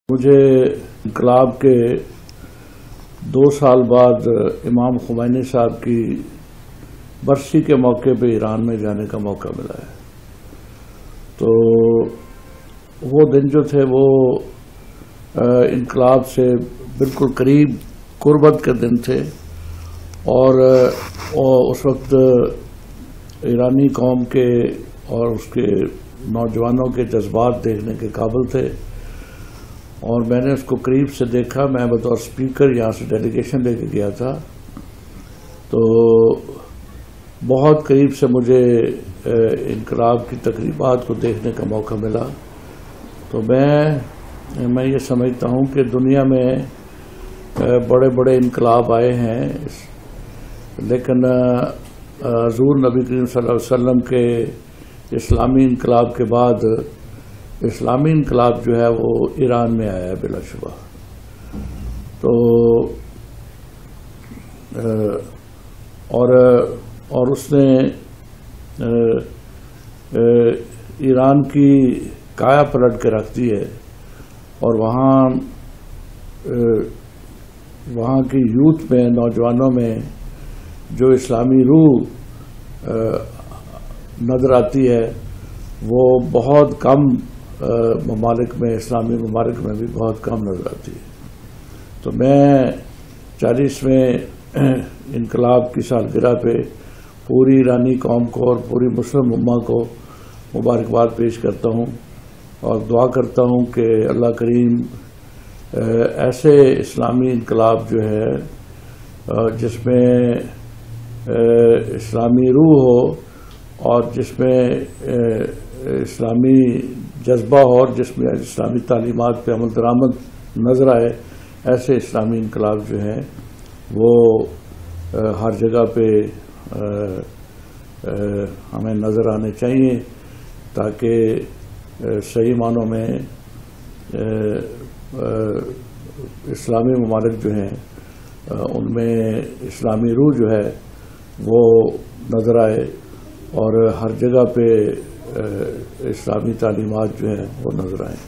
مجھے انقلاب کے 2 سال بعد امام خمینی صاحب کی برسی کے موقع پہ ایران میں جانے کا موقع ملا ہے۔ تو وہ دن جو تھے وہ انقلاب سے بالکل قریب قربت کے دن تھے، اور اس وقت ایرانی قوم کے اور اس کے نوجوانوں کے جذبات دیکھنے کے قابل تھے، اور میں نے اس کو قریب سے دیکھا۔ میں بطور اسپیکر یہاں سے ڈیلیگیشن لے کے گیا تھا، تو بہت قریب سے مجھے انقلاب کی تقریبات کو دیکھنے کا موقع ملا۔ تو میں یہ سمجھتا ہوں کہ دنیا میں بڑے بڑے انقلاب آئے ہیں، لیکن حضور نبی کریم صلی اللہ علیہ وسلم کے اسلامی انقلاب کے بعد اسلامی انقلاب جو ہے وہ ایران میں آیا ہے بلا شبہ۔ تو اور اس نے ایران کی کایا پلٹ کے رکھ دی ہے، اور وہاں کی یوتھ میں، نوجوانوں میں جو اسلامی روح نظر آتی ہے وہ بہت کم ممالک میں، اسلامی ممالک میں بھی بہت کم نظر آتی ہے۔ تو میں 40ویں انقلاب کی سالگرہ پہ پوری ایرانی قوم کو اور پوری مسلم امہ کو مبارکباد پیش کرتا ہوں، اور دعا کرتا ہوں کہ اللہ کریم ایسے اسلامی انقلاب جو ہے جس میں اسلامی روح ہو اور جس میں اسلامی جذبہ ہو اور جس میں اسلامی تعلیمات پہ عمل درآمد نظر آئے، ایسے اسلامی انقلاب جو ہیں وہ ہر جگہ پہ ہمیں نظر آنے چاہیے، تاکہ صحیح معنوں میں اسلامی ممالک جو ہیں ان میں اسلامی روح جو ہے وہ نظر آئے، اور ہر جگہ پہ اسلامی تعلیمات جو ہیں وہ نظر آئیں۔